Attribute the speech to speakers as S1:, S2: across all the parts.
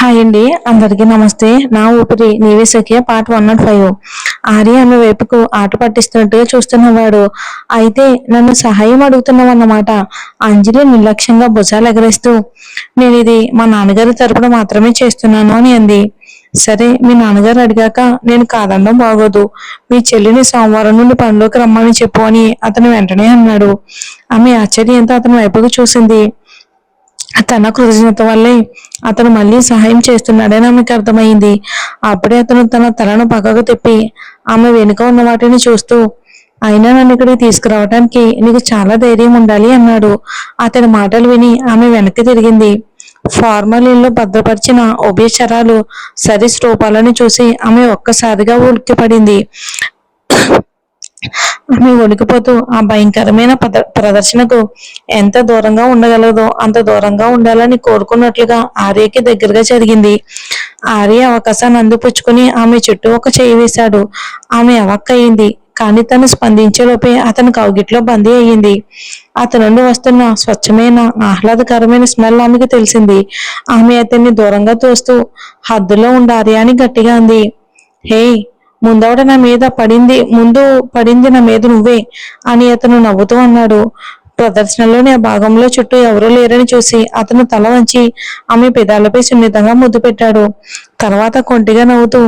S1: Hi అండి, అందరికీ నమస్తే. నా ఊపిరి నీవే సఖియ పార్ట్ 105. ఆర్య ఆమె వైపుకు ఆట పట్టిస్తున్నట్టుగా చూస్తున్నవాడు. అయితే నన్ను సహాయం అడుగుతున్నావు అన్నమాట. అంజలి నిర్లక్ష్యంగా భుజాలు ఎగరేస్తూ, నేను ఇది మా నాన్నగారి తరపున మాత్రమే చేస్తున్నాను అని అంది. సరే, మీ నాన్నగారు అడిగాక నేను కాదనడం బాగోదు. మీ చెల్లిని సోమవారం నుండి పనిలోకి రమ్మని చెప్పు అని అతను వెంటనే అన్నాడు. ఆమె ఆశ్చర్యంతో అతని వైపుకు చూసింది. తన కృతజ్ఞత వల్లే అతను మళ్ళీ సహాయం చేస్తున్నాడని ఆమెకు అర్థమైంది. అప్పుడే అతను తన తలను పక్కకు తిప్పి ఆమె వెనుక ఉన్న వాటిని చూస్తూ, అయినా నన్ను ఇక్కడికి తీసుకురావడానికి నీకు చాలా ధైర్యం ఉండాలి అన్నాడు. అతని మాటలు విని ఆమె వెనక్కి తిరిగింది. ఫార్మలీన్లో భద్రపరిచిన ఉభయచరాలు సరిస్ రూపాలను చూసి ఆమె ఒక్కసారిగా ఉలిక్కిపడింది. ఆమె వణికిపోతూ ఆ భయంకరమైన ప్రదర్శనకు ఎంత దూరంగా ఉండగలదో అంత దూరంగా ఉండాలని కోరుకున్నట్లుగా ఆర్యకి దగ్గరగా జరిగింది. ఆర్య అవకాశాన్ని అందిపుచ్చుకుని ఆమె చుట్టూ ఒక చేయి వేశాడు. ఆమె అవక్కయింది. కానీ తను స్పందించేలోపే అతని కౌగిట్లో బందీ అయ్యింది. అతని నుండి వస్తున్న స్వచ్ఛమైన ఆహ్లాదకరమైన స్మెల్ ఆమెకు తెలిసింది. ఆమె అతన్ని దూరంగా తోస్తూ, హద్దులో ఉండి ఆర్య అని గట్టిగా అంది. హే, ముందవడ నా మీద ముందు పడింది నా మీద నువ్వే అని అతను నవ్వుతూ అన్నాడు. ప్రదర్శనలోని ఆ భాగంలో చుట్టూ ఎవరూ లేరని చూసి అతను తల వంచి ఆమె పెదాలపై సున్నితంగా ముద్దు పెట్టాడు. తర్వాత కొంటిగా నవ్వుతూ,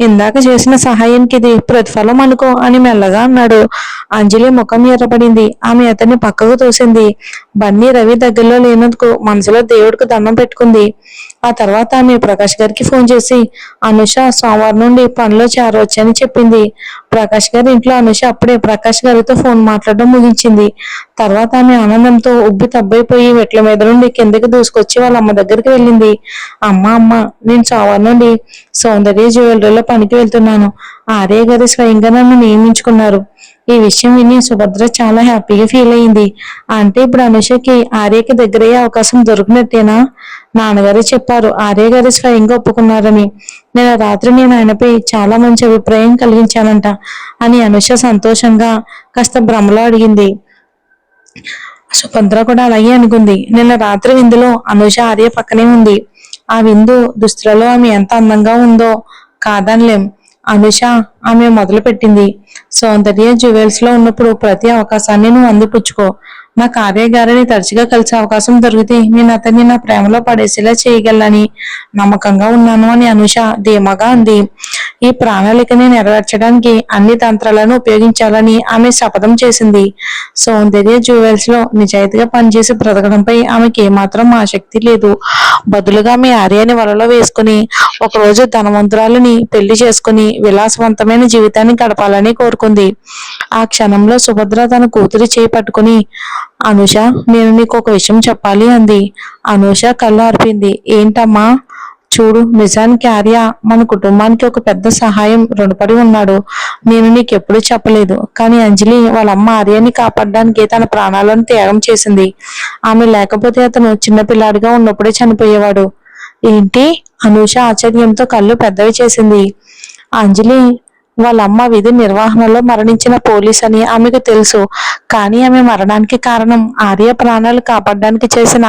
S1: ఇందాక చేసిన సహాయానికి ఇది ప్రతిఫలం అనుకో అని మెల్లగా అన్నాడు. అంజలి ముఖం ఎర్రపడింది. ఆమె అతన్ని పక్కకు తోసింది. బన్నీ రవి దగ్గరలో లేనందుకు మనసులో దేవుడికి దండం పెట్టుకుంది. ఆ తర్వాత ఆమె ప్రకాష్ గారికి ఫోన్ చేసి అనుష సోమవారం నుండి పనిలో చేరవచ్చని చెప్పింది. ప్రకాష్ గారి ఇంట్లో అనుష అప్పుడే ప్రకాష్ గారితో ఫోన్ మాట్లాడడం ముగించింది. తర్వాత ఆమె ఆనందంతో ఉబ్బి తబ్బైపోయి మెట్ల మీద నుండి కిందకి దూసుకొచ్చి వాళ్ళ అమ్మ దగ్గరికి వెళ్ళింది. అమ్మ, నేను సోమవారం నుండి సౌందర్య జ్యువెలరీలో పనికి వెళ్తున్నాను. ఆర్య గారు స్వయంగా నన్ను నియమించుకున్నారు. ఈ విషయం విని సుభద్ర చాలా హ్యాపీగా ఫీల్ అయింది. అంటే ఇప్పుడు అనుషకి ఆర్యకి దగ్గరయ్యే అవకాశం దొరికినట్టేనా? నాన్నగారు చెప్పారు ఆర్య గారు స్వయంగా ఒప్పుకున్నారని. నేను ఆయనపై చాలా మంచి అభిప్రాయం కలిగించానంట అని అనుష సంతోషంగా కాస్త భ్రమలో అడిగింది. సుభద్ర కూడా అలాగే అనుకుంది. నిన్న రాత్రి విందులో అనుష ఆర్య పక్కనే ఉంది. ఆ విందు దుస్తులలో ఆమె ఎంత అందంగా ఉందో కాదనలేం. అనుష, ఆమె మొదలు పెట్టింది, సౌందర్య జ్యువెల్స్ లో ఉన్నప్పుడు ప్రతి అవకాశాన్ని నువ్వు అందిపుచ్చుకో. నా ఆర్య గారిని తరచుగా కలిసే అవకాశం దొరికితే నేను అతన్ని నా ప్రేమలో పడేసేలా చేయగలని నమ్మకంగా ఉన్నాను అని అనుష ధీమాగా అంది. ఈ ప్రణాళికని నెరవేర్చడానికి అన్ని తంత్రాలను ఉపయోగించాలని ఆమె శపథం చేసింది. సౌందర్య జ్యువెల్స్ లో నిజాయితీగా పనిచేసి బ్రతకడంపై ఆమెకి ఏమాత్రం ఆసక్తి లేదు. బదులుగా మీ ఆర్యని వలలో వేసుకుని ఒకరోజు ధనవంతురాలని పెళ్లి చేసుకుని విలాసవంతమైన జీవితాన్ని గడపాలని కోరుకుంది. ఆ క్షణంలో సుభద్ర తన కూతురి చేయి పట్టుకుని, అనుష, నేను నీకు ఒక విషయం చెప్పాలి అంది. అనుష కళ్ళు ఆర్పింది. ఏంటమ్మా? చూడు, నిజానికి ఆర్య మన కుటుంబానికి ఒక పెద్ద సహాయం రుణపడి ఉన్నాడు. నేను నీకెప్పుడు చెప్పలేదు, కానీ అంజలి వాళ్ళమ్మ ఆర్యని కాపాడడానికి తన ప్రాణాలను త్యాగం చేసింది. ఆమె లేకపోతే అతను చిన్నపిల్లాడిగా ఉన్నప్పుడే చనిపోయేవాడు. ఏంటి? అనూష ఆశ్చర్యంతో కళ్ళు పెద్దవి చేసింది. అంజలి వాళ్ళమ్మ విధి నిర్వహణలో మరణించిన పోలీస్ అని ఆమెకు తెలుసు. కానీ ఆమె మరణానికి కారణం ఆర్య ప్రాణాలు కాపాడడానికి చేసిన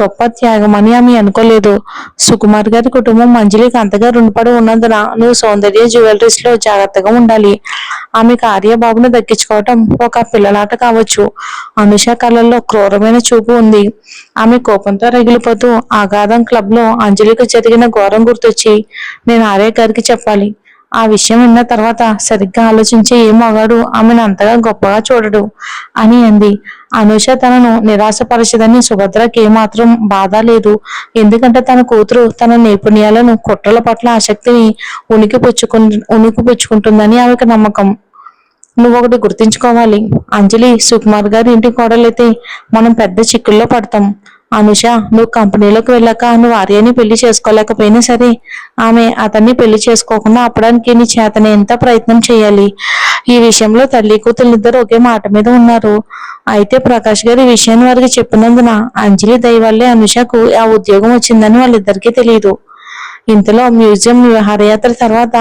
S1: గొప్ప త్యాగం అని ఆమె అనుకోలేదు. సుకుమార్ గారి కుటుంబం అంజలికి అంతగా రుణపడి ఉన్నందున నువ్వు సౌందర్య జ్యువెలరీస్ లో జాగ్రత్తగా ఉండాలి. ఆమెకు ఆర్య బాబును దక్కించుకోవటం ఒక పిల్లలాట కావచ్చు. అనుష కళ్ళల్లో క్రూరమైన చూపు ఉంది. ఆమె కోపంతో రగిలిపోతూ ఆగాధం క్లబ్ లో అంజలికి జరిగిన ఘోరం గుర్తొచ్చి, నేను ఆర్య గారికి చెప్పాలి. ఆ విషయం విన్న తర్వాత సరిగ్గా ఆలోచించి ఏ మగాడు ఆమెను అంతగా గొప్పగా చూడడు అని అంది. అనుష తనను నిరాశపరచదని సుభద్రకి ఏమాత్రం బాధ లేదు. ఎందుకంటే తన కూతురు తన నైపుణ్యాలను కుట్రల పట్ల ఆసక్తిని ఉనికిపుచ్చుకుంటుందని ఆమెకు నమ్మకం. నువ్వు ఒకటి గుర్తించుకోవాలి, అంజలి సుకుమార్ గారి ఇంటి కోడలైతే మనం పెద్ద చిక్కుల్లో పడతాం. అనుష, నువ్వు కంపెనీలోకి వెళ్ళాక నువ్వు ఆర్యని పెళ్లి చేసుకోలేకపోయినా సరే ఆమె అతన్ని పెళ్లి చేసుకోకుండా ఆపడానికి నీ చేతనే ఎంత ప్రయత్నం చేయాలి. ఈ విషయంలో తల్లి కూతుళ్ళిద్దరు ఒకే మాట మీద ఉన్నారు. అయితే ప్రకాష్ గారి విషయాన్ని వారికి చెప్పినందున అంజలి దయ వల్లే అనుషకు ఆ ఉద్యోగం వచ్చిందని వాళ్ళిద్దరికీ తెలియదు. ఇంతలో మ్యూజియం విహారయాత్ర తర్వాత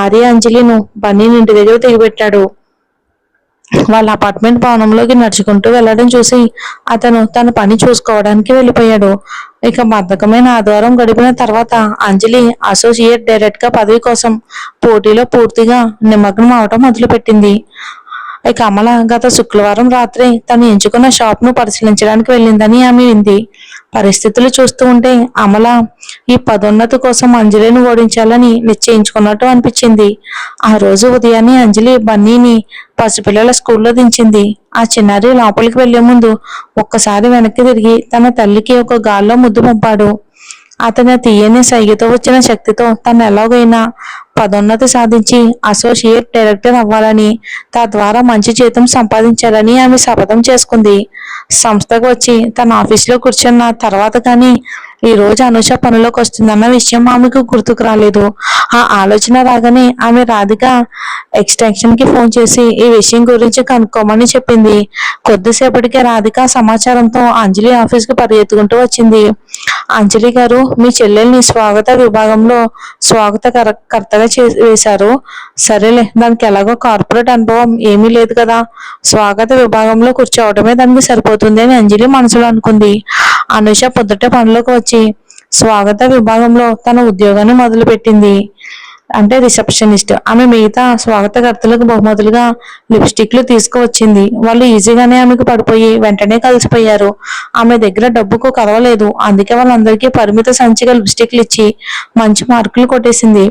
S1: ఆర్య అంజలిను బన్నీ ఇంటి దగ్గర దిగిపెట్టాడు. వాళ్ళ అపార్ట్మెంట్ భవనంలోకి నడుచుకుంటూ వెళ్ళడం చూసి అతను తన పని చూసుకోవడానికి వెళ్ళిపోయాడు. ఇక బద్ధకమైన ఆదివారం గడిపిన తర్వాత అంజలి అసోసియేట్ డైరెక్టర్ గా పదవి కోసం పోటీలో పూర్తిగా నిమగ్నం అవటం మొదలుపెట్టింది. ఇక అమల గత శుక్రవారం రాత్రి తను ఎంచుకున్న షాప్ ను పరిశీలించడానికి వెళ్ళిందని ఆమె వింది. పరిస్థితులు చూస్తూ ఉంటే అమల ఈ పదోన్నతి కోసం అంజలిని ఓడించాలని నిశ్చయించుకున్నట్టు అనిపించింది. ఆ రోజు ఉదయాన్నే అంజలి బన్నీని పసిపిల్లల స్కూల్లో దించింది. ఆ చిన్నారి లోపలికి వెళ్లే ముందు ఒక్కసారి వెనక్కి తిరిగి తన తల్లికి ఒక గాల్లో ముద్దు పంపాడు. అతని తీయని సైగతో వచ్చిన శక్తితో తను ఎలాగైనా పదోన్నతి సాధించి అసోసియేట్ డైరెక్టర్ అవ్వాలని, తద్వారా మంచి జీతం సంపాదించాలని ఆమె శపథం చేసుకుంది. సంస్థకు వచ్చి తన ఆఫీసులో కూర్చున్న తర్వాత కానీ ఈ రోజు అనుష పనిలోకి వస్తుందన్న విషయం ఆమెకు గుర్తుకు రాలేదు. ఆ ఆలోచన రాగానే ఆమె రాధిక ఎక్స్టెన్షన్ కి ఫోన్ చేసి ఈ విషయం గురించి కనుక్కోమని చెప్పింది. కొద్దిసేపటికే రాధిక సమాచారంతో అంజలి ఆఫీస్ కి పరిగెత్తుకుంటూ వచ్చింది. అంజలి గారు, మీ చెల్లెల్ని స్వాగత విభాగంలో కర్తగా వేశారు. సరేలే, దానికి ఎలాగో కార్పొరేట్ అనుభవం ఏమీ లేదు కదా, స్వాగత విభాగంలో కూర్చోవడమే దానికి సరిపోతుంది అని అంజలి మనసులో అనుకుంది. అనుష పొద్దుటే పనిలోకి వచ్చి స్వాగత విభాగంలో తన ఉద్యోగాన్ని మొదలుపెట్టింది. అంటే రిసెప్షనిస్ట్. ఆమె మిగతా స్వాగతకర్తలకు బహుమతులుగా లిప్స్టిక్లు తీసుకువచ్చింది. వాళ్ళు ఈజీగానే ఆమెకు పడిపోయి వెంటనే కలిసిపోయారు. ఆమె దగ్గర డబ్బుకు కరవలేదు. అందుకే వాళ్ళందరికీ పరిమిత సంచిక లిప్స్టిక్లు ఇచ్చి మంచి మార్కులు కొట్టేసింది.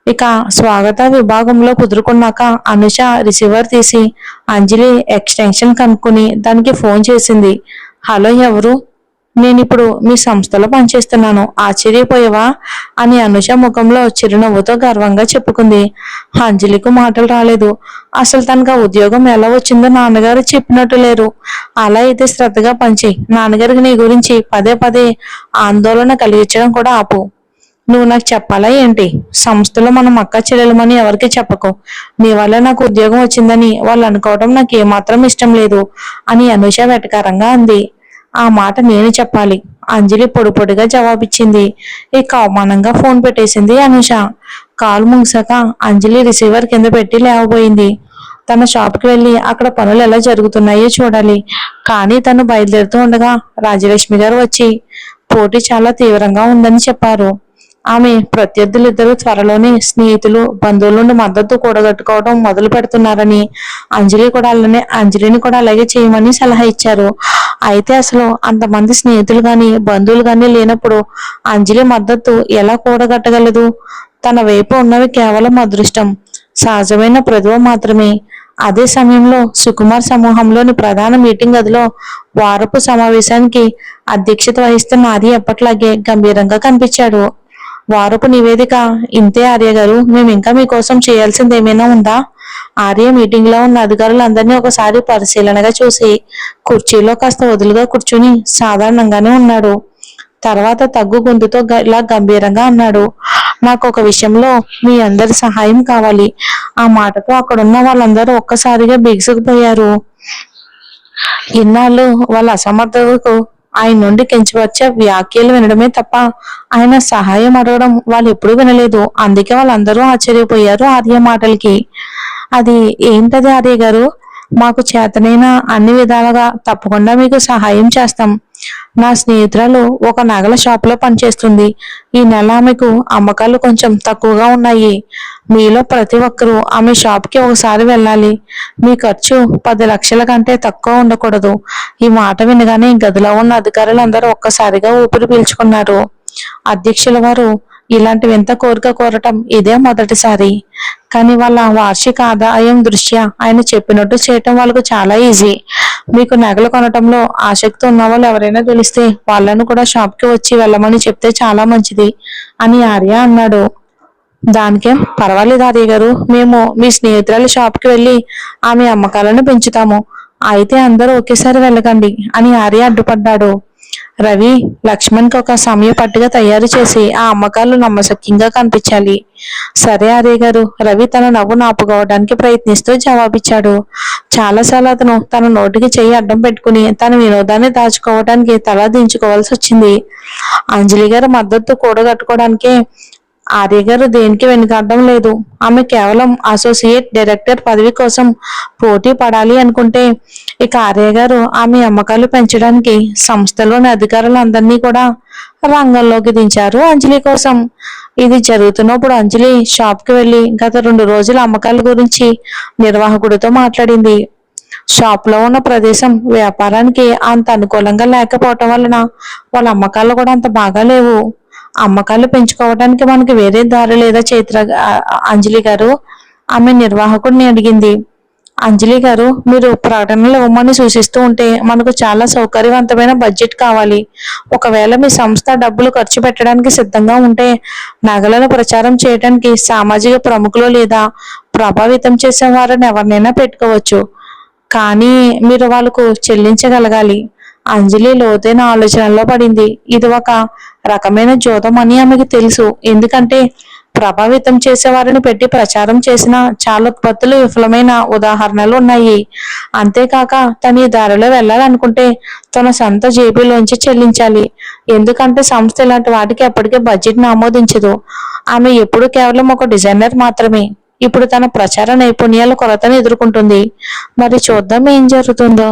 S1: ఇక స్వాగత విభాగంలో కుదురుకున్నాక అనుష రిసీవర్ తీసి అంజలి ఎక్స్టెన్షన్ కనుక్కుని దానికి ఫోన్ చేసింది. హలో, ఎవరు? నేనిప్పుడు మీ సంస్థలో పనిచేస్తున్నాను. ఆశ్చర్యపోయావా అని అనుష ముఖంలో చిరునవ్వుతో గర్వంగా చెప్పుకుంది. అంజలికు మాటలు రాలేదు. అసలు తనకు ఆ ఉద్యోగం ఎలా వచ్చిందో నాన్నగారు చెప్పినట్టు లేరు. అలా అయితే శ్రద్ధగా పనిచేయి. నాన్నగారికి నీ గురించి పదే పదే ఆందోళన కలిగించడం కూడా ఆపు. నువ్వు నాకు చెప్పాలా ఏంటి? సంస్థలో మనం అక్క చెల్లెలమని ఎవరికి చెప్పకు. నీ వల్ల నాకు ఉద్యోగం వచ్చిందని వాళ్ళు అనుకోవడం నాకు ఏమాత్రం ఇష్టం లేదు అని అనుష వెటకారంగా అంది. ఆ మాట నేను చెప్పాలి, అంజలి పొడి పొడిగా జవాబిచ్చింది. ఇక అవమానంగా ఫోన్ పెట్టేసింది అనుష. కాలు ముగిసాక అంజలి రిసీవర్ కింద పెట్టి లేవబోయింది. తన షాప్కి వెళ్ళి అక్కడ పనులు ఎలా జరుగుతున్నాయో చూడాలి. కానీ తను బయలుదేరుతూ ఉండగా రాజలక్ష్మి గారు వచ్చి పోటీ చాలా తీవ్రంగా ఉందని చెప్పారు. ఆమె ప్రత్యర్థులిద్దరూ త్వరలోనే స్నేహితులు, బంధువుల నుండి మద్దతు కూడగట్టుకోవడం మొదలు పెడుతున్నారని, అంజలిని కూడా అలాగే చేయమని సలహా ఇచ్చారు. అయితే అసలు అంతమంది స్నేహితులు గాని బంధువులు గాని లేనప్పుడు అంజలి మద్దతు ఎలా కూడగట్టగలదు? తన వైపు ఉన్నవి కేవలం అదృష్టం, సహజమైన ప్రతిభ మాత్రమే. అదే సమయంలో సుకుమార్ సమూహంలోని ప్రధాన మీటింగ్ గదిలో వారపు సమావేశానికి అధ్యక్షత వహిస్తున్న ఆర్య ఎప్పట్లాగే గంభీరంగా కనిపించాడు. వారపు నివేదిక ఇంతే ఆర్య గారు, మేము ఇంకా మీకోసం చేయాల్సింది ఏమైనా ఉందా? ఆర్య మీటింగ్ లో ఉన్న అధికారులందరినీ ఒకసారి పరిశీలనగా చూసి కుర్చీలో కాస్త వదులుగా కూర్చుని సాధారణంగానే ఉన్నాడు. తర్వాత తగ్గు గొంతుతో ఇలా గంభీరంగా అన్నాడు. నాకు ఒక విషయంలో మీ అందరి సహాయం కావాలి. ఆ మాటతో అక్కడున్న వాళ్ళందరూ ఒక్కసారిగా బిగుసుకుపోయారు. ఇన్నాళ్ళు వాళ్ళ అసమర్థతకు ఆయన నుండి కించవచ్చే వ్యాఖ్యలు వినడమే తప్ప ఆయన సహాయం అడగడం వాళ్ళు ఎప్పుడూ వినలేదు. అందుకే వాళ్ళందరూ ఆశ్చర్యపోయారు ఆర్య మాటలకి. అది ఏంటది ఆర్య గారు? మాకు చేతనైన అన్ని విధాలుగా తప్పకుండా మీకు సహాయం చేస్తాం. నా స్నేహితురాలు ఒక నగల షాప్ లో పనిచేస్తుంది. ఈ నెల ఆమెకు అమ్మకాలు కొంచెం తక్కువగా ఉన్నాయి. మీలో ప్రతి ఒక్కరూ ఆమె షాప్ కి ఒకసారి వెళ్ళాలి. మీ ఖర్చు 10 లక్షల కంటే తక్కువ ఉండకూడదు. ఈ మాట వినగానే గదిలో ఉన్న అధికారులందరూ ఒక్కసారిగా ఊపిరి పీల్చుకున్నారు. అధ్యక్షుల వారు ఇలాంటి వింత కోరిక కోరటం ఇదే మొదటిసారి. కానీ వాళ్ళ వార్షిక ఆదాయం దృష్ట్యా ఆయన చెప్పినట్టు చేయటం వాళ్ళకు చాలా ఈజీ. మీకు నగలు కొనటంలో ఆసక్తి ఉన్న వాళ్ళు ఎవరైనా తెలిస్తే వాళ్ళను కూడా షాప్ కి వచ్చి వెళ్ళమని చెప్తే చాలా మంచిది అని ఆర్య అన్నాడు. దానికేం పర్వాలేదు ఆర్య గారు, మేము మీ స్నేహితురాలి షాప్ కి వెళ్ళి ఆమె అమ్మకాలను పెంచుతాము. అయితే అందరూ ఒకేసారి వెళ్ళకండి అని ఆర్య అడ్డుపడ్డాడు. రవి, లక్ష్మణ్ కి ఒక సమయ పట్టిక తయారు చేసి ఆ అమ్మకాలు నమ్మశక్యంగా కనిపించాలి. సరే ఆర్య గారు, రవి తన నవ్వు నాపుకోవడానికి ప్రయత్నిస్తూ జవాబిచ్చాడు. చాలాసార్లు అతను తన నోటికి చెయ్యి అడ్డం పెట్టుకుని తన వినోదాన్ని దాచుకోవడానికి తల దించుకోవాల్సి వచ్చింది. అంజలి గారి మద్దతు కూడగట్టుకోవడానికే ఆర్య గారు దేనికి వెనుకాడడం లేదు. ఆమె కేవలం అసోసియేట్ డైరెక్టర్ పదవి కోసం పోటీ పడాలి అనుకుంటే, ఇక ఆర్య గారు ఆమె అమ్మకాలు పెంచడానికి సంస్థలోని అధికారులందరినీ కూడా రంగంలోకి దించారు అంజలి కోసం. ఇది జరుగుతున్నప్పుడు అంజలి షాప్ కి వెళ్లి గత 2 రోజుల అమ్మకాల గురించి నిర్వాహకుడితో మాట్లాడింది. షాప్ లో ఉన్న ప్రదేశం వ్యాపారానికి అంత అనుకూలంగా లేకపోవటం వలన వాళ్ళ అమ్మకాలు కూడా అంత బాగా లేవు. అమ్మకాలు పెంచుకోవడానికి మనకి వేరే దారి లేదా అంజలి గారు, ఆమె నిర్వాహకుడిని అడిగింది. అంజలి గారు, మీరు ప్రకటనలు ఇవ్వమని సూచిస్తూ ఉంటే మనకు చాలా సౌకర్యవంతమైన బడ్జెట్ కావాలి. ఒకవేళ మీ సంస్థ డబ్బులు ఖర్చు పెట్టడానికి సిద్ధంగా ఉంటే నగలను ప్రచారం చేయడానికి సామాజిక ప్రముఖులు లేదా ప్రభావితం చేసే వారిని ఎవరినైనా పెట్టుకోవచ్చు. కానీ మీరు వాళ్ళకు చెల్లించగలగాలి. అంజలి లోతైన ఆలోచనలో పడింది. ఇది ఒక రకమైన జూదం అని ఆమెకు తెలుసు. ఎందుకంటే ప్రభావితం చేసే వారిని పెట్టి ప్రచారం చేసిన చాలా ఉత్పత్తులు విఫలమైన ఉదాహరణలు ఉన్నాయి. అంతేకాక తను ఈ దారిలో వెళ్ళాలనుకుంటే తన సొంత జేబులోంచి చెల్లించాలి. ఎందుకంటే సంస్థ ఇలాంటి వాటికి ఎప్పటికీ బడ్జెట్ని ఆమోదించదు. ఆమె ఎప్పుడు కేవలం ఒక డిజైనర్ మాత్రమే. ఇప్పుడు తన ప్రచార నైపుణ్యాల కొరతను ఎదుర్కొంటుంది. మరి చూద్దాం ఏం జరుగుతుందో.